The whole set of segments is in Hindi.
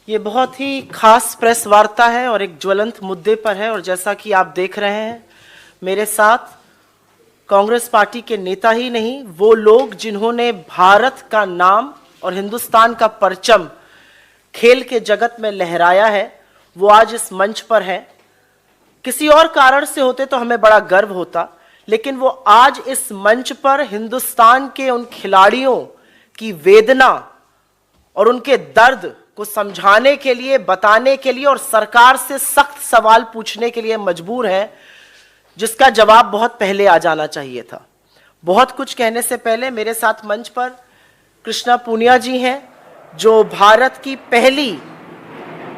ये बहुत ही खास प्रेस वार्ता है और एक ज्वलंत मुद्दे पर है। और जैसा कि आप देख रहे हैं, मेरे साथ कांग्रेस पार्टी के नेता ही नहीं, वो लोग जिन्होंने भारत का नाम और हिंदुस्तान का परचम खेल के जगत में लहराया है, वो आज इस मंच पर हैं। किसी और कारण से होते तो हमें बड़ा गर्व होता, लेकिन वो आज इस मंच पर हिंदुस्तान के उन खिलाड़ियों की वेदना और उनके दर्द को समझाने के लिए, बताने के लिए और सरकार से सख्त सवाल पूछने के लिए मजबूर है, जिसका जवाब बहुत पहले आ जाना चाहिए था। बहुत कुछ कहने से पहले मेरे साथ मंच पर कृष्णा पूनिया जी हैं, जो भारत की पहली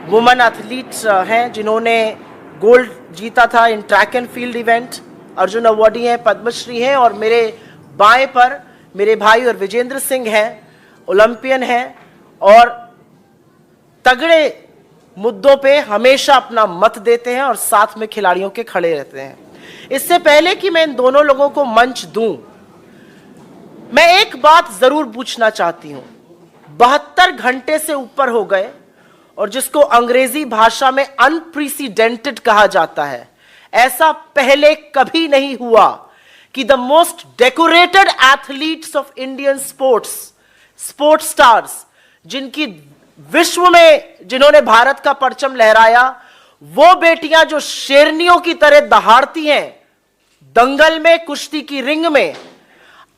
वुमेन एथलीट हैं, जिन्होंने गोल्ड जीता था in track and field event, Arjun awardee हैं, पद्मश्री हैं। और मेरे बाएं पर मेरे भाई और विजेंद्र सिंह हैं, ओलंपियन हैं और तगड़े मुद्दों पे हमेशा अपना मत देते हैं और साथ में खिलाड़ियों के खड़े रहते हैं। इससे पहले कि मैं इन दोनों लोगों को मंच दूं, मैं एक बात जरूर पूछना चाहती हूं। 72 घंटे से ऊपर हो गए और जिसको अंग्रेजी भाषा में अनप्रेसिडेंटेड कहा जाता है, ऐसा पहले कभी नहीं हुआ कि the most decorated athletes of Indian sports stars, जिनकी विश्व में जिन्होंने भारत का परचम लहराया, वो बेटियां जो शेरनियों की तरह दहाड़ती हैं दंगल में, कुश्ती की रिंग में,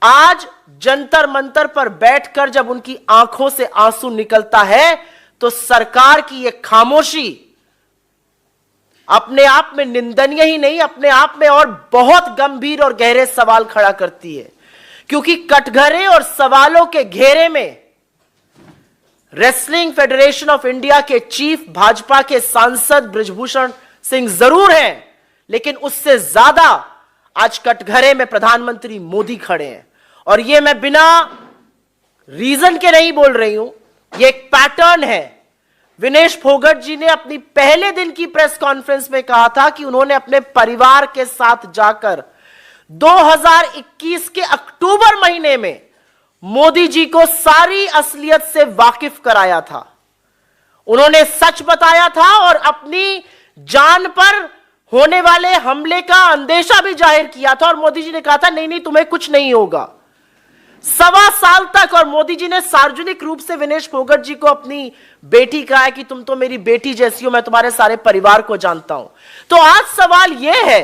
आज जंतर मंतर पर बैठकर जब उनकी आंखों से आंसू निकलता है, तो सरकार की यह खामोशी अपने आप में निंदनीय ही नहीं, अपने आप में और बहुत गंभीर और गहरे सवाल खड़ा करती है। क्योंकि कटघरे और सवालों के घेरे में रेसलिंग फेडरेशन ऑफ इंडिया के चीफ, भाजपा के सांसद बृजभूषण सिंह जरूर हैं, लेकिन उससे ज्यादा आज कटघरे में प्रधानमंत्री मोदी खड़े हैं। और ये मैं बिना रीजन के नहीं बोल रही हूं, ये एक पैटर्न है। विनेश फोगट जी ने अपनी पहले दिन की प्रेस कॉन्फ्रेंस में कहा था कि उन्होंने अपने परिवार के साथ जाकर 2021 के अक्टूबर महीने में मोदी जी को सारी असलियत से वाकिफ कराया था। उन्होंने सच बताया था और अपनी जान पर होने वाले हमले का अंदेशा भी जाहिर किया था। और मोदी जी ने कहा था, नहीं नहीं, तुम्हें कुछ नहीं होगा। 1.25 साल तक, और मोदी जी ने सार्वजनिक रूप से विनेश फोगट जी को अपनी बेटी कहा है कि तुम तो मेरी बेटी जैसी हो, मैं तुम्हारे सारे परिवार को जानता हूं। तो आज सवाल यह है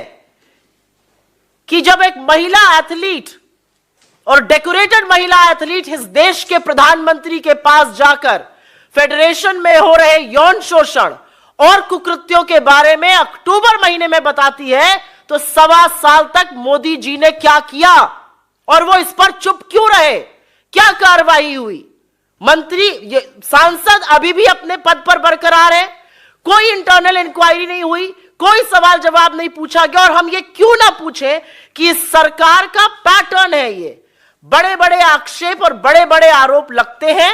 कि जब एक महिला एथलीट और डेकोरेटेड महिला एथलीट इस देश के प्रधानमंत्री के पास जाकर फेडरेशन में हो रहे यौन शोषण और कुकृत्यों के बारे में अक्टूबर महीने में बताती है, तो 1.25 साल तक मोदी जी ने क्या किया और वो इस पर चुप क्यों रहे? क्या कार्रवाई हुई? मंत्री, सांसद अभी भी अपने पद पर बरकरार है, कोई इंटरनल इंक्वायरी नहीं हुई, कोई सवाल जवाब नहीं पूछा गया। और हम ये क्यों ना पूछें कि इस सरकार का पैटर्न है, ये बड़े बड़े आक्षेप और बड़े बड़े आरोप लगते हैं,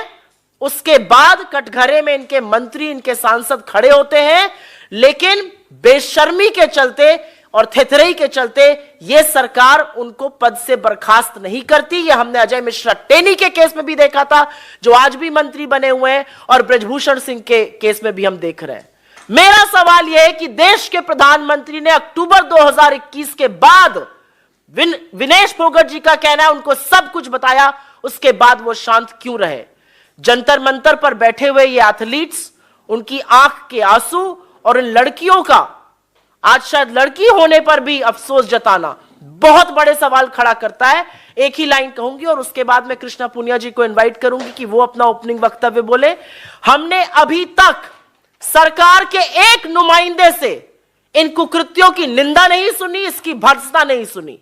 उसके बाद कटघरे में इनके मंत्री, इनके सांसद खड़े होते हैं, लेकिन बेशर्मी के चलते और थेथरई के चलते यह सरकार उनको पद से बर्खास्त नहीं करती। यह हमने अजय मिश्रा टेनी के केस में भी देखा था, जो आज भी मंत्री बने हुए हैं, और बृजभूषण सिंह के केस में भी हम देख रहे हैं। मेरा सवाल यह है कि देश के प्रधानमंत्री ने अक्टूबर 2021 के बाद, विनेश फोगट जी का कहना है उनको सब कुछ बताया, उसके बाद वो शांत क्यों रहे? जंतर मंतर पर बैठे हुए ये एथलीट्स, उनकी आंख के आंसू और इन लड़कियों का आज शायद लड़की होने पर भी अफसोस जताना बहुत बड़े सवाल खड़ा करता है। एक ही लाइन कहूंगी और उसके बाद मैं कृष्णा पूनिया जी को इनवाइट करूंगी कि वो अपना ओपनिंग वक्तव्य बोले। हमने अभी तक सरकार के एक नुमाइंदे से इन कुकृत्यों की निंदा नहीं सुनी, इसकी भर्त्सना नहीं सुनी।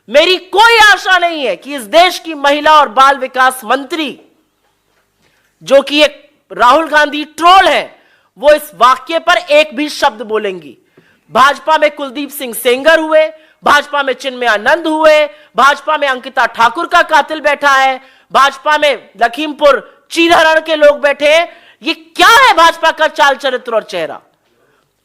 मेरी कोई आशा नहीं है कि इस देश की महिला और बाल विकास मंत्री, जो कि एक राहुल गांधी ट्रोल है, वो इस वाक्य पर एक भी शब्द बोलेंगी। भाजपा में कुलदीप सिंह सेंगर हुए, भाजपा में चिन्मय आनंद हुए, भाजपा में अंकिता ठाकुर का कातिल बैठा है, भाजपा में लखीमपुर चीरहरण के लोग बैठे हैं। ये क्या है भाजपा का चाल चरित्र और चेहरा?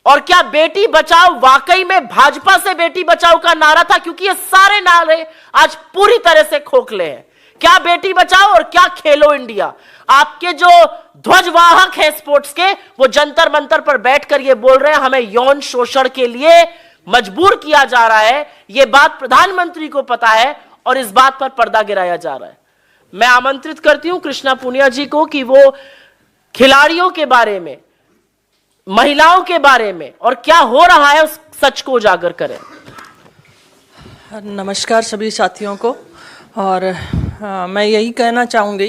और क्या बेटी बचाओ वाकई में भाजपा से बेटी बचाओ का नारा था? क्योंकि ये सारे नारे आज पूरी तरह से खोखले हैं। क्या बेटी बचाओ और क्या खेलो इंडिया। आपके जो ध्वजवाहक है स्पोर्ट्स के, वो जंतर मंतर पर बैठकर ये बोल रहे हैं हमें यौन शोषण के लिए मजबूर किया जा रहा है। ये बात प्रधानमंत्री को पता है और इस बात पर पर्दा गिराया जा रहा है। मैं आमंत्रित करती हूं कृष्णा पूनिया जी को कि वो खिलाड़ियों के बारे में, महिलाओं के बारे में और क्या हो रहा है उस सच को उजागर करें। नमस्कार सभी साथियों को। और मैं यही कहना चाहूँगी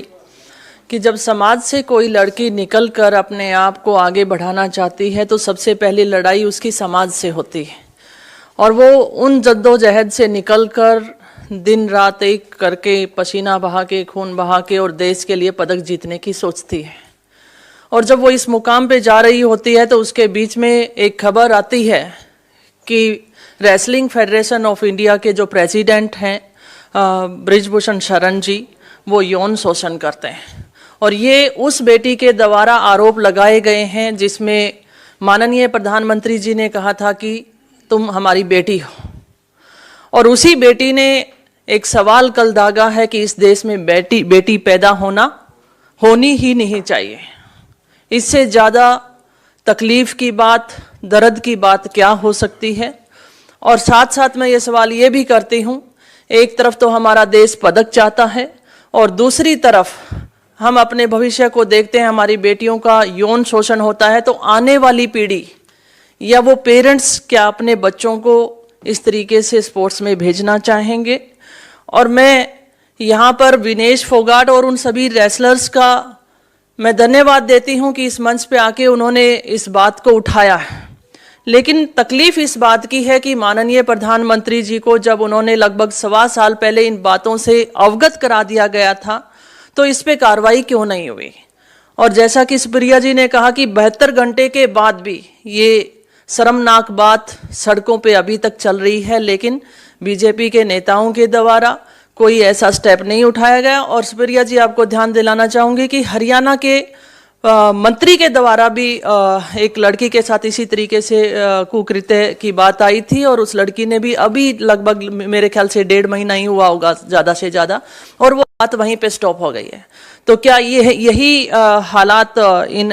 कि जब समाज से कोई लड़की निकलकर अपने आप को आगे बढ़ाना चाहती है तो सबसे पहली लड़ाई उसकी समाज से होती है, और वो उन जद्दोजहद से निकलकर दिन रात एक करके पसीना बहा के, खून बहा के और देश के लिए पदक जीतने की सोचती है। और जब वो इस मुकाम पे जा रही होती है तो उसके बीच में एक खबर आती है कि रेसलिंग फेडरेशन ऑफ इंडिया के जो प्रेसिडेंट हैं ब्रिजभूषण शरण जी, वो यौन शोषण करते हैं। और ये उस बेटी के द्वारा आरोप लगाए गए हैं जिसमें माननीय प्रधानमंत्री जी ने कहा था कि तुम हमारी बेटी हो। और उसी बेटी ने एक सवाल कल दागा है कि इस देश में बेटी पैदा होनी ही नहीं चाहिए। इससे ज़्यादा तकलीफ़ की बात, दर्द की बात क्या हो सकती है। और साथ साथ मैं ये सवाल ये भी करती हूँ, एक तरफ तो हमारा देश पदक चाहता है और दूसरी तरफ हम अपने भविष्य को देखते हैं, हमारी बेटियों का यौन शोषण होता है, तो आने वाली पीढ़ी या वो पेरेंट्स क्या अपने बच्चों को इस तरीके से स्पोर्ट्स में भेजना चाहेंगे। और मैं यहाँ पर विनेश फोगाट और उन सभी रेसलर्स का मैं धन्यवाद देती हूँ कि इस मंच पे आके उन्होंने इस बात को उठाया है। लेकिन तकलीफ इस बात की है कि माननीय प्रधानमंत्री जी को जब उन्होंने लगभग 1.25 साल पहले इन बातों से अवगत करा दिया गया था तो इस पे कार्रवाई क्यों नहीं हुई। और जैसा कि सुप्रिया जी ने कहा कि 72 घंटे के बाद भी ये शर्मनाक बात सड़कों पे अभी तक चल रही है, लेकिन बीजेपी के नेताओं के द्वारा कोई ऐसा स्टेप नहीं उठाया गया। और सुप्रिया जी, आपको ध्यान दिलाना चाहूँगी कि हरियाणा के मंत्री के द्वारा भी एक लड़की के साथ इसी तरीके से कुकृत्य की बात आई थी और उस लड़की ने भी अभी लगभग मेरे ख्याल से 1.5 महीना ही हुआ होगा ज़्यादा से ज़्यादा, और वो बात वहीं पे स्टॉप हो गई है। तो क्या यही हालात इन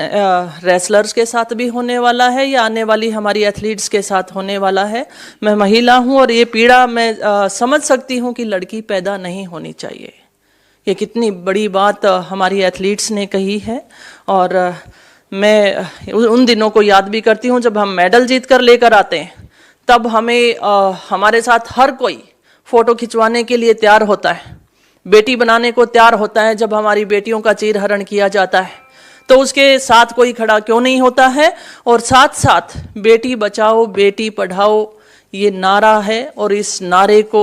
रेसलर्स के साथ भी होने वाला है या आने वाली हमारी एथलीट्स के साथ होने वाला है। मैं महिला हूँ और ये पीड़ा मैं समझ सकती हूँ कि लड़की पैदा नहीं होनी चाहिए। ये कितनी बड़ी बात हमारी एथलीट्स ने कही है। और मैं उन दिनों को याद भी करती हूँ जब हम मेडल जीत कर लेकर आते हैं, तब हमें हमारे साथ हर कोई फ़ोटो खिंचवाने के लिए तैयार होता है, बेटी बनाने को तैयार होता है। जब हमारी बेटियों का चीरहरण किया जाता है तो उसके साथ कोई खड़ा क्यों नहीं होता है। और साथ साथ बेटी बचाओ बेटी पढ़ाओ ये नारा है, और इस नारे को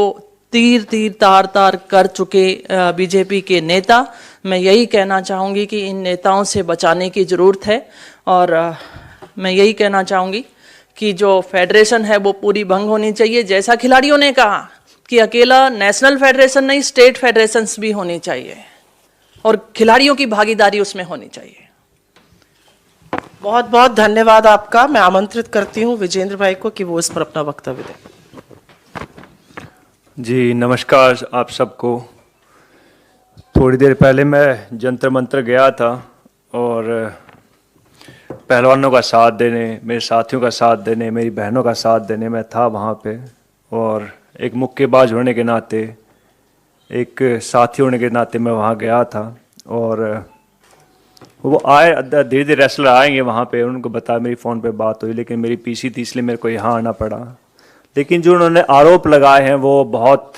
तीर तीर तार तार कर चुके बीजेपी के नेता। मैं यही कहना चाहूँगी कि इन नेताओं से बचाने की ज़रूरत है। और मैं यही कहना चाहूँगी कि जो फेडरेशन है वो पूरी भंग होनी चाहिए। जैसा खिलाड़ियों ने कहा कि अकेला नेशनल फेडरेशन नहीं, स्टेट फेडरेशंस भी होनी चाहिए और खिलाड़ियों की भागीदारी उसमें होनी चाहिए। बहुत बहुत धन्यवाद आपका। मैं आमंत्रित करती हूँ विजेंद्र भाई को कि वो इस पर अपना वक्तव्य दें। जी नमस्कार आप सबको। थोड़ी देर पहले मैं जंतर मंतर गया था और पहलवानों का साथ देने, मेरे साथियों का साथ देने, मेरी बहनों का साथ देने मैं था वहाँ पे। और एक मुक्केबाज होने के नाते, एक साथी होने के नाते मैं वहाँ गया था। और वो आए, धीरे धीरे रेसलर आएंगे वहाँ पे, उनको बताया, मेरी फ़ोन पे बात हुई, लेकिन मेरी पीसी थी इसलिए मेरे को यहाँ आना पड़ा। लेकिन जो उन्होंने आरोप लगाए हैं वो बहुत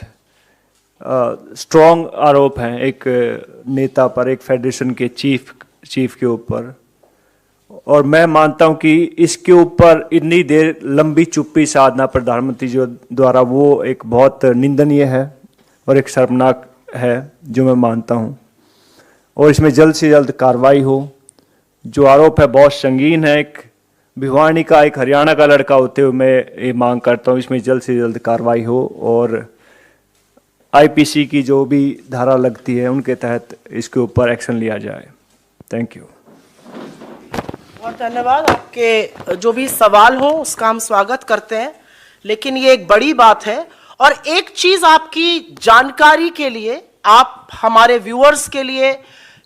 स्ट्रॉन्ग आरोप हैं एक नेता पर, एक फेडरेशन के चीफ के ऊपर। और मैं मानता हूं कि इसके ऊपर इतनी देर लंबी चुप्पी साधना प्रधानमंत्री जी द्वारा वो एक बहुत निंदनीय है और एक शर्मनाक है, जो मैं मानता हूं। और इसमें जल्द से जल्द कार्रवाई हो। जो आरोप है बहुत संगीन है। एक भिवानी का, एक हरियाणा का लड़का होते हुए मैं ये मांग करता हूँ इसमें जल्द से जल्द कार्रवाई हो और आईपीसी की जो भी धारा लगती है उनके तहत इसके ऊपर एक्शन लिया जाए। Thank you. बहुत धन्यवाद। आपके जो भी सवाल हो उसका हम स्वागत करते हैं, लेकिन ये एक बड़ी बात है। और एक चीज आपकी जानकारी के लिए आप हमारे व्यूअर्स के लिए,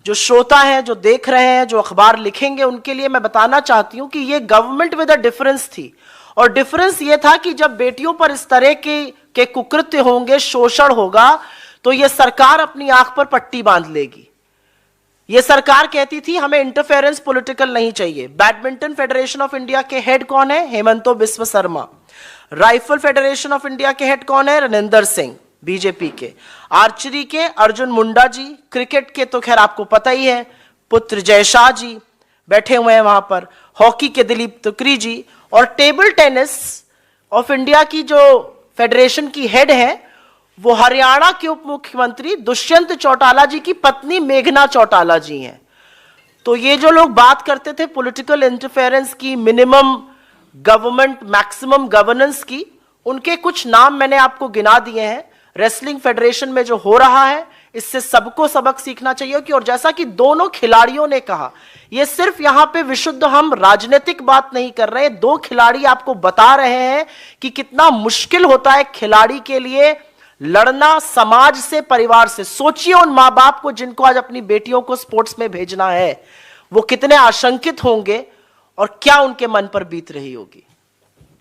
जो श्रोता हैं, जो देख रहे हैं, जो अखबार लिखेंगे, उनके लिए मैं बताना चाहती हूं कि ये गवर्नमेंट विद अ डिफरेंस थी। और डिफरेंस ये था कि जब बेटियों पर इस तरह के कुकृत्य होंगे, शोषण होगा, तो ये सरकार अपनी आंख पर पट्टी बांध लेगी। ये सरकार कहती थी हमें इंटरफेरेंस पॉलिटिकल नहीं चाहिए। बैडमिंटन फेडरेशन ऑफ इंडिया के हेड कौन है? Himanta Biswa Sarma. Rifle federation of India के हेड कौन है? रणेंद्र सिंह, बीजेपी के। आर्चरी के अर्जुन मुंडा जी। क्रिकेट के तो खैर आपको पता ही है, पुत्र जय शाह जी बैठे हुए हैं वहां पर। हॉकी के दिलीप तुकरी जी। और टेबल टेनिस ऑफ इंडिया की जो फेडरेशन की हेड है वो हरियाणा के उप मुख्यमंत्री दुष्यंत चौटाला जी की पत्नी मेघना चौटाला जी हैं। तो ये जो लोग बात करते थे पॉलिटिकल इंटरफेरेंस की, मिनिमम गवर्नमेंट मैक्सिमम गवर्नेंस की, उनके कुछ नाम मैंने आपको गिना दिए हैं। रेसलिंग फेडरेशन में जो हो रहा है, इससे सबको सबक सीखना चाहिए कि, और जैसा कि दोनों खिलाड़ियों ने कहा, ये सिर्फ यहां पे विशुद्ध हम राजनीतिक बात नहीं कर रहे हैं। दो खिलाड़ी आपको बता रहे हैं कि कितना मुश्किल होता है खिलाड़ी के लिए लड़ना समाज से, परिवार से। सोचिए उन मां बाप को जिनको आज अपनी बेटियों को स्पोर्ट्स में भेजना है, वो कितने आशंकित होंगे और क्या उनके मन पर बीत रही होगी।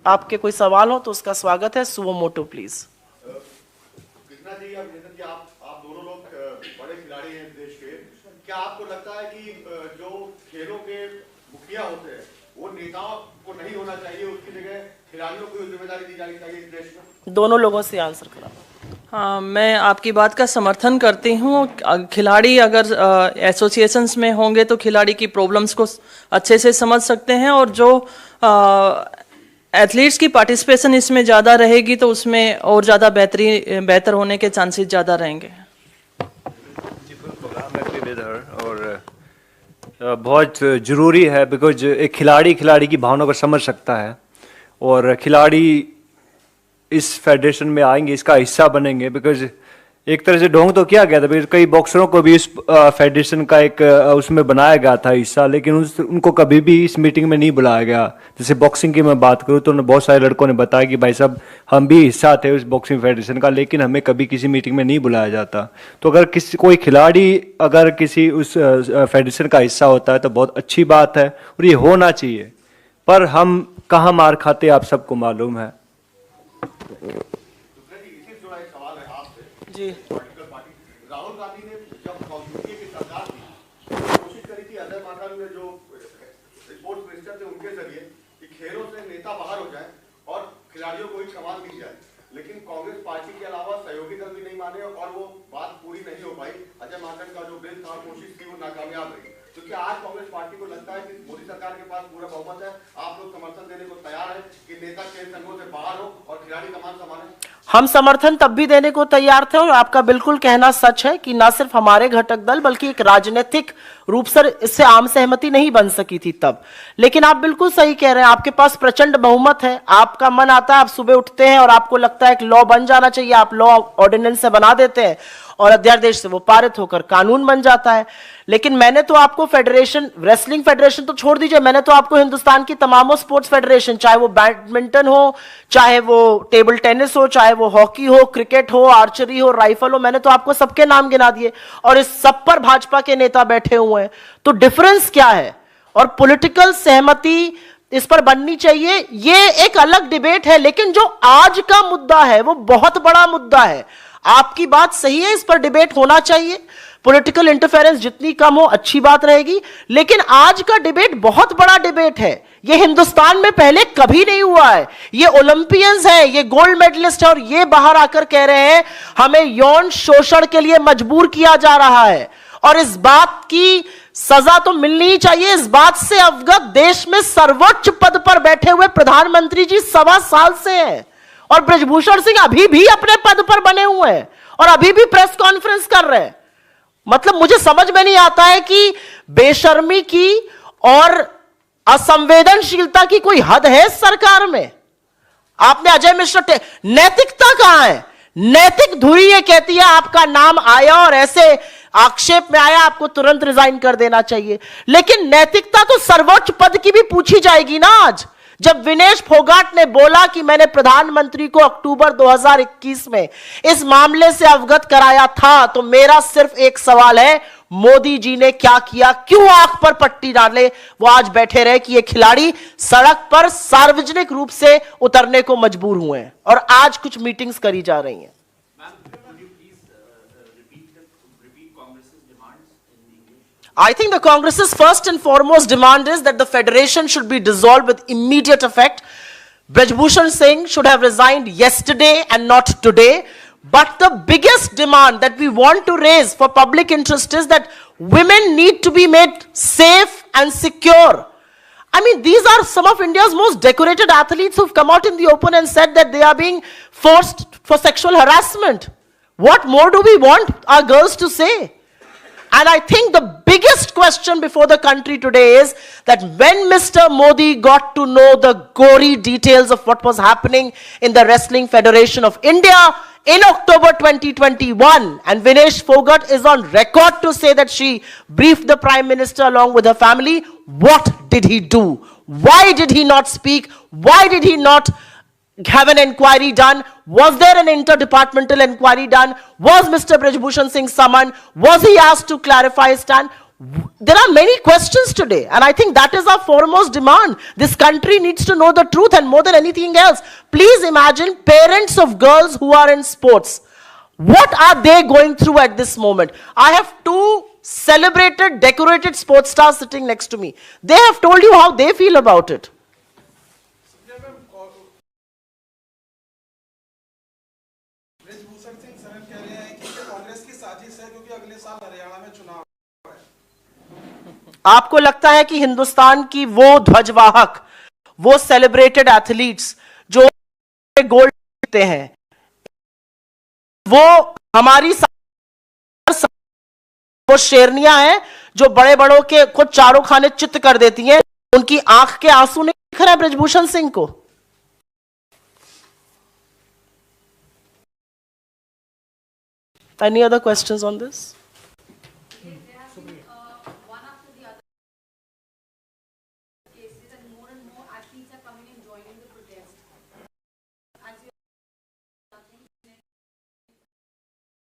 आपके कोई सवाल हो तो उसका स्वागत है। सुवो मोटो प्लीज। कृष्णा जी, आप दोनों लोग बड़े खिलाड़ी हैं देश के। क्या आपको लगता है कि जो खेलों के मुखिया होते हैं वो नेताओं को नहीं होना चाहिए, उसकी जगह खिलाड़ियों को जिम्मेदारी दी जानी चाहिए इस देश में? दोनों लोगों से आंसर करा। हाँ, मैं आपकी बात का समर्थन करती हूँ। खिलाड़ी अगर एसोसिएशंस में होंगे तो खिलाड़ी की प्रॉब्लम्स को अच्छे से समझ सकते हैं, और जो एथलीट्स की पार्टिसिपेशन इसमें ज़्यादा रहेगी तो उसमें और ज़्यादा बेहतर होने के चांसेस ज़्यादा रहेंगे। और बहुत ज़रूरी है, बिकॉज एक खिलाड़ी की भावना को समझ सकता है, और खिलाड़ी इस फेडरेशन में आएंगे, इसका हिस्सा बनेंगे। बिकॉज एक तरह से ढोंग तो किया गया था, बिकॉज कई बॉक्सरों को भी इस फेडरेशन का एक उसमें बनाया गया था हिस्सा, लेकिन उनको कभी भी इस मीटिंग में नहीं बुलाया गया। जैसे बॉक्सिंग की मैं बात करूँ तो बहुत सारे लड़कों ने बताया कि भाई साहब हम भी हिस्सा थे उस बॉक्सिंग फेडरेशन का, लेकिन हमें कभी किसी मीटिंग में नहीं बुलाया जाता। तो अगर कोई खिलाड़ी अगर किसी उस फेडरेशन का हिस्सा होता है तो बहुत अच्छी बात है, और ये होना चाहिए। पर हम कहाँ मार खाते आप सबको मालूम है। जी, पॉलिटिकल पार्टी राहुल गांधी ने जब यूपीए की सरकार थी कोशिश करी थी अजय माकन ने जो स्पोर्ट्स मिनिस्टर थे उनके जरिए कि खेलों से नेता बाहर हो जाए और खिलाड़ियों को ही कमान दी जाए, लेकिन कांग्रेस पार्टी के अलावा सहयोगी दल भी नहीं माने और वो बात पूरी नहीं हो पाई। अजय माकन का जो बिल था कोशिश की वो नाकामयाब रही। क्योंकि आज कांग्रेस पार्टी को लगता है कि मोदी सरकार के पास पूरा बहुमत है, आप लोग समर्थन देने को तैयार है कि नेता खेल संघों से बाहर हो और खिलाड़ी कमान संभाले? हम समर्थन तब भी देने को तैयार थे, और आपका बिल्कुल कहना सच है कि ना सिर्फ हमारे घटक दल बल्कि एक राजनीतिक रूप से इससे आम सहमति नहीं बन सकी थी तब। लेकिन आप बिल्कुल सही कह रहे हैं, आपके पास प्रचंड बहुमत है, आपका मन आता है, आप सुबह उठते हैं और आपको लगता है कि लॉ बन जाना चाहिए, आप लॉ ऑर्डिनेंस से बना देते हैं और अध्यादेश से वो पारित होकर कानून बन जाता है। लेकिन मैंने तो आपको फेडरेशन, रेसलिंग फेडरेशन तो छोड़ दीजिए, मैंने तो आपको हिंदुस्तान की तमामों स्पोर्ट्स फेडरेशन, चाहे वो बैडमिंटन हो, चाहे वो टेबल टेनिस हो, चाहे वो हॉकी हो, क्रिकेट हो, आर्चरी हो, राइफल हो, मैंने तो आपको सबके नाम गिना दिए, और इस सब पर भाजपा के नेता बैठे हुए हैं। तो डिफरेंस क्या है? और पॉलिटिकल सहमति इस पर बननी चाहिए, ये एक अलग डिबेट है। लेकिन जो आज का मुद्दा है वो बहुत बड़ा मुद्दा है। आपकी बात सही है, इस पर डिबेट होना चाहिए। पॉलिटिकल इंटरफेरेंस जितनी कम हो अच्छी बात रहेगी, लेकिन आज का डिबेट बहुत बड़ा डिबेट है। ये हिंदुस्तान में पहले कभी नहीं हुआ है। ये ओलंपियंस है, ये गोल्ड मेडलिस्ट है, और ये बाहर आकर कह रहे हैं हमें यौन शोषण के लिए मजबूर किया जा रहा है, और इस बात की सजा तो मिलनी ही चाहिए। इस बात से अवगत देश में सर्वोच्च पद पर बैठे हुए प्रधानमंत्री जी 1.25 साल से हैं, और ब्रजभूषण सिंह अभी भी अपने पद पर बने हुए हैं और अभी भी प्रेस कॉन्फ्रेंस कर रहे हैं। मतलब मुझे समझ में नहीं आता है कि बेशर्मी की और असंवेदनशीलता की कोई हद है इस सरकार में। आपने अजय मिश्र, नैतिकता कहां है? नैतिक धुरी ये कहती है आपका नाम आया और ऐसे आक्षेप में आया, आपको तुरंत रिजाइन कर देना चाहिए। लेकिन नैतिकता तो सर्वोच्च पद की भी पूछी जाएगी ना। आज जब विनेश फोगाट ने बोला कि मैंने प्रधानमंत्री को अक्टूबर 2021 में इस मामले से अवगत कराया था, तो मेरा सिर्फ एक सवाल है, मोदी जी ने क्या किया? क्यों आंख पर पट्टी डाले वो आज बैठे रहे कि ये खिलाड़ी सड़क पर सार्वजनिक रूप से उतरने को मजबूर हुए हैं और आज कुछ मीटिंग्स करी जा रही हैं? I think the Congress's first and foremost demand is that the federation should be dissolved with immediate effect. Braj Bhushan Singh should have resigned yesterday and not today. But the biggest demand that we want to raise for public interest is that women need to be made safe and secure. I mean, these are some of India's most decorated athletes who've come out in the open and said that they are being forced for sexual harassment. What more do we want our girls to say? And I think the biggest question before the country today is that when Mr. Modi got to know the gory details of what was happening in the Wrestling Federation of India in October 2021, and Vinesh Phogat is on record to say that she briefed the Prime Minister along with her family, what did he do? Why did he not speak? Why did he not have an inquiry done? Was there an interdepartmental inquiry done? Was Mr. Braj Bhushan Singh summoned? Was he asked to clarify his stand? There are many questions today, and I think that is our foremost demand. This country needs to know the truth, and more than anything else, please imagine parents of girls who are in sports. What are they going through at this moment? I have two celebrated, decorated sports stars sitting next to me. They have told you how they feel about it. Brijbhushan Singh Saran कह रहे हैं कि ये कांग्रेस की साजिश है क्योंकि अगले साल हरियाणा में चुनाव है। आपको लगता है कि हिंदुस्तान की वो ध्वजवाहक, वो सेलिब्रेटेड एथलीट्स जो गोल्ड जीतते हैं, वो हमारी वो शेरनियां हैं जो बड़े बड़ों के खुद चारों खाने चित्त कर देती हैं, उनकी आंख के आंसू नहीं दिख रहे हैं ब्रजभूषण सिंह को? Any other questions on this? There have been one after the other cases, and more athletes are coming and joining the protest.